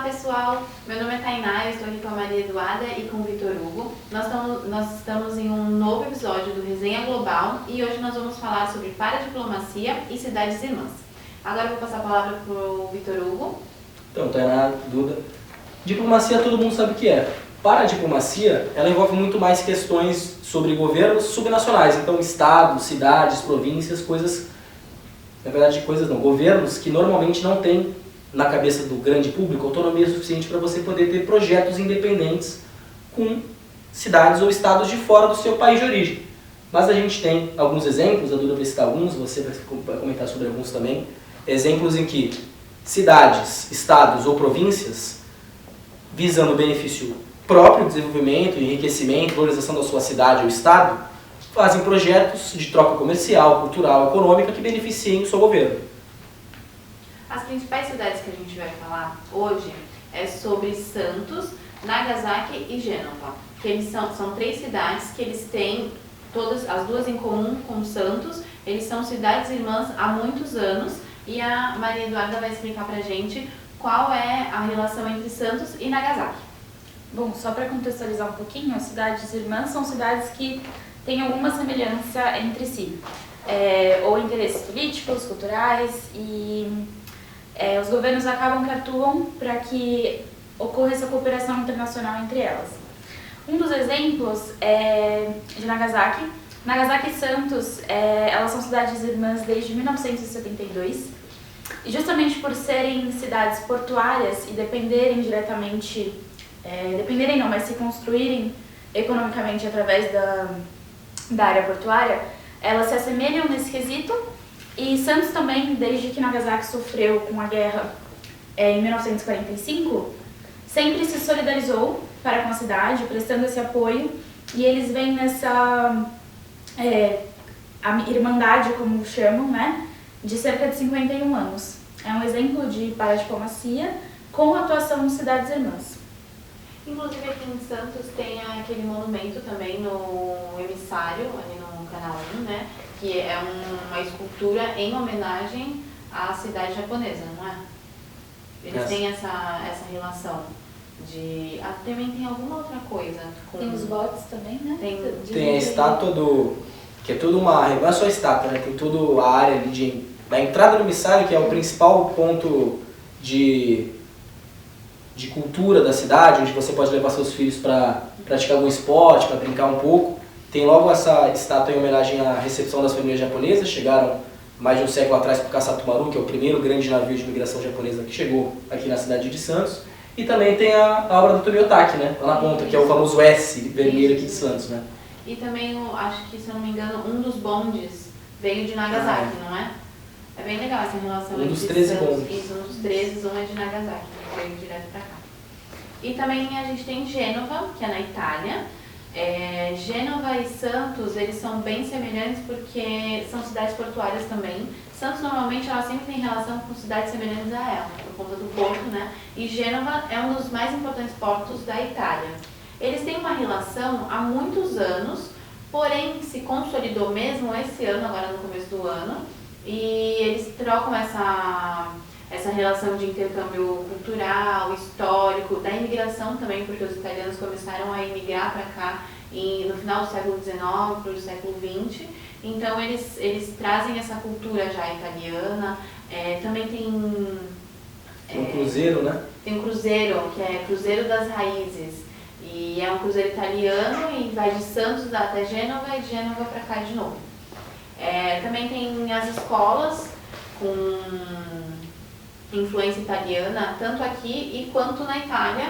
Olá pessoal, meu nome é Tainá, eu estou aqui com a Maria Eduarda e com o Vitor Hugo. Nós estamos em um novo episódio do Resenha Global e hoje nós vamos falar sobre paradiplomacia e cidades irmãs. Agora eu vou passar a palavra para o Vitor Hugo. Então, Tainá, Duda, diplomacia todo mundo sabe o que é. Paradiplomacia, ela envolve muito mais questões sobre governos subnacionais, então estados, cidades, províncias, coisas, na verdade coisas não, governos que normalmente não têm na cabeça do grande público autonomia suficiente para você poder ter projetos independentes com cidades ou estados de fora do seu país de origem. Mas a gente tem alguns exemplos, a Duda vai citar alguns, você vai comentar sobre alguns também, exemplos em que cidades, estados ou províncias, visando o benefício próprio, desenvolvimento, enriquecimento, valorização da sua cidade ou estado, fazem projetos de troca comercial, cultural, econômica que beneficiem o seu governo. As principais cidades que a gente vai falar hoje é sobre Santos, Nagasaki e Gênova, que eles são três cidades que eles têm todas as duas em comum com Santos. Eles são cidades irmãs há muitos anos e a Maria Eduarda vai explicar pra gente qual é a relação entre Santos e Nagasaki. Bom, só para contextualizar um pouquinho, as cidades irmãs são cidades que têm alguma semelhança entre si, ou interesses políticos, culturais e os governos acabam que atuam para que ocorra essa cooperação internacional entre elas. Um dos exemplos é de Nagasaki. Nagasaki e Santos, elas são cidades irmãs desde 1972 e justamente por serem cidades portuárias e dependerem diretamente, mas se construírem economicamente através da área portuária, elas se assemelham nesse quesito. E Santos também, desde que Nagasaki sofreu com a guerra em 1945, sempre se solidarizou para com a cidade, prestando esse apoio, e eles vêm nessa a irmandade, como chamam, né, de cerca de 51 anos. É um exemplo de paradiplomacia com atuação de cidades irmãs. Inclusive aqui em Santos tem aquele monumento também no emissário, ali no Canal 1, né? Que é uma escultura em homenagem à cidade japonesa, não é? Eles têm essa relação de... também tem alguma outra coisa. Tem os botes também, né? Tem a estátua que é tudo uma... não é só a estátua, né? Tem toda a área ali da entrada do emissário, que é o principal ponto de cultura da cidade, onde você pode levar seus filhos para praticar algum esporte, para brincar um pouco. Tem logo essa estátua em homenagem à recepção das famílias japonesas, chegaram mais de um século atrás por Kasatomaru, que é o primeiro grande navio de imigração japonesa que chegou aqui na cidade de Santos. E também tem a obra do Tomiotaki, né, lá na ponta, que é o famoso S vermelho aqui de Santos, né. E também, acho que, se eu não me engano, um dos bondes veio de Nagasaki, não é? É bem legal essa relação. Um dos 13 bondes. Isso, um dos 13, um é de Nagasaki, que veio direto pra cá. E também a gente tem Gênova, que é na Itália. Gênova e Santos, eles são bem semelhantes porque são cidades portuárias também. Santos normalmente ela sempre tem relação com cidades semelhantes a ela, por conta do porto, né? E Gênova é um dos mais importantes portos da Itália. Eles têm uma relação há muitos anos, porém se consolidou mesmo esse ano, agora no começo do ano, e eles trocam essa relação de intercâmbio cultural, histórico, da imigração também, porque os italianos começaram a imigrar para cá no final do século XIX para o século XX. Então eles trazem essa cultura já italiana. Também tem um cruzeiro, né? Tem um cruzeiro, que é Cruzeiro das Raízes. E é um cruzeiro italiano e vai de Santos até Gênova e de Gênova para cá de novo. Também tem as escolas com influência italiana, tanto aqui e quanto na Itália,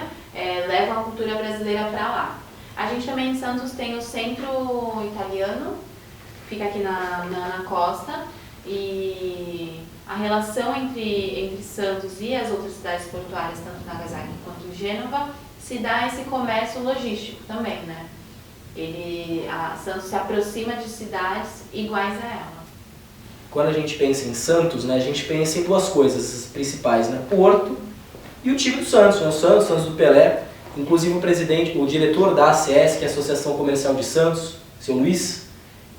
levam a cultura brasileira para lá. A gente também em Santos tem o Centro Italiano, fica aqui na costa, e a relação entre Santos e as outras cidades portuárias, tanto Nagasaki quanto Gênova, se dá esse comércio logístico também, né? Santos se aproxima de cidades iguais a ela. Quando a gente pensa em Santos, né, a gente pensa em duas coisas principais, né? Porto e o time do Santos, né? O Santos do Pelé. Inclusive o diretor da ACS, que é a Associação Comercial de Santos, seu Luiz,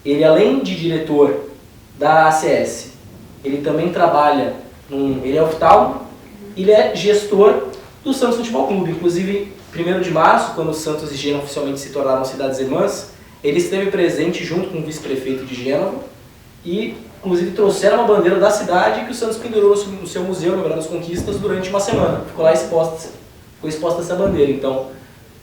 ele além de diretor da ACS, ele também trabalha, ele é oftalmo, ele é gestor do Santos Futebol Clube. Inclusive, 1º de março, quando o Santos e Gênova oficialmente se tornaram cidades irmãs, ele esteve presente junto com o vice-prefeito de Gênova e, inclusive, trouxeram uma bandeira da cidade que o Santos pendurou no seu museu, Memória das Conquistas, durante uma semana. Ficou lá ficou exposta essa bandeira. Então,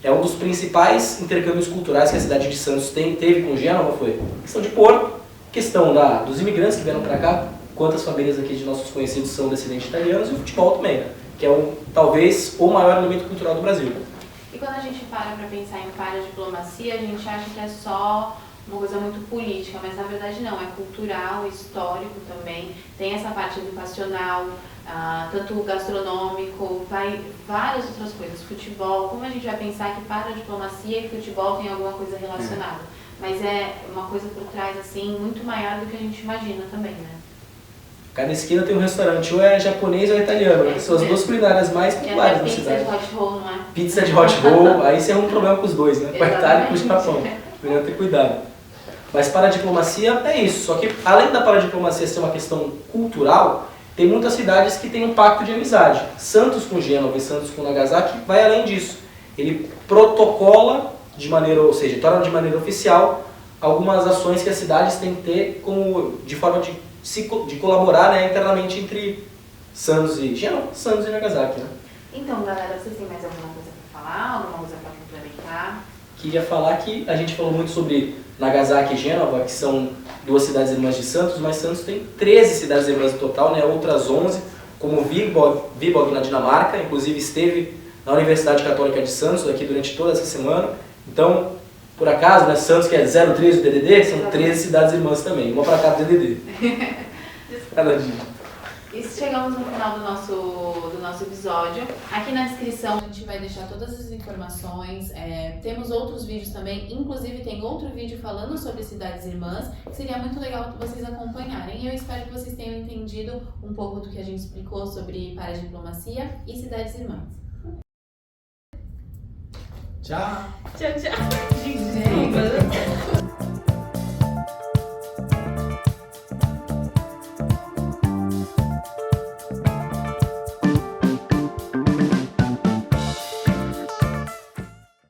é um dos principais intercâmbios culturais que a cidade de Santos teve com Gênova, foi questão de porto, questão dos imigrantes que vieram para cá, quantas famílias aqui de nossos conhecidos são descendentes italianos, e o futebol também, né? Que é talvez o maior elemento cultural do Brasil. E quando a gente para pensar em paradiplomacia, a gente acha que é só uma coisa muito política, mas na verdade não, é cultural, histórico também, tem essa parte educacional, tanto gastronômico, várias outras coisas, futebol, como a gente vai pensar que paradiplomacia e futebol tem alguma coisa relacionada, mas é uma coisa por trás assim, muito maior do que a gente imagina também, né? Cada esquina tem um restaurante, ou é japonês ou é italiano, né? São as duas culinárias mais populares da cidade. Pizza de hot roll, não é? Pizza de hot roll, aí você arruma um problema com os dois, né? Com a Itália e com o Japão. Melhor ter cuidado. Mas paradiplomacia é isso, só que além da paradiplomacia ser uma questão cultural, tem muitas cidades que têm um pacto de amizade. Santos com Gênova e Santos com Nagasaki vai além disso. Ele protocola de maneira, ou seja, torna de maneira oficial algumas ações que as cidades têm que ter de forma de colaborar, né, internamente entre Santos e Gênova, Santos e Nagasaki, né? Então, galera, vocês têm mais alguma coisa para falar? Alguma coisa para complementar? Queria falar que a gente falou muito sobre Nagasaki e Gênova, que são duas cidades irmãs de Santos, mas Santos tem 13 cidades irmãs no total, né? Outras 11, como Viborg na Dinamarca, inclusive esteve na Universidade Católica de Santos aqui durante toda essa semana. Então, por acaso, né, Santos, que é 0,3 do DDD, são 13 cidades irmãs também, uma para cada DDD. Cada dia. E chegamos no final do nosso episódio. Aqui na descrição a gente vai deixar todas as informações. Temos outros vídeos também, inclusive tem outro vídeo falando sobre cidades irmãs, que seria muito legal vocês acompanharem. Eu espero que vocês tenham entendido um pouco do que a gente explicou sobre paradiplomacia e cidades irmãs. Tchau! Tchau, tchau!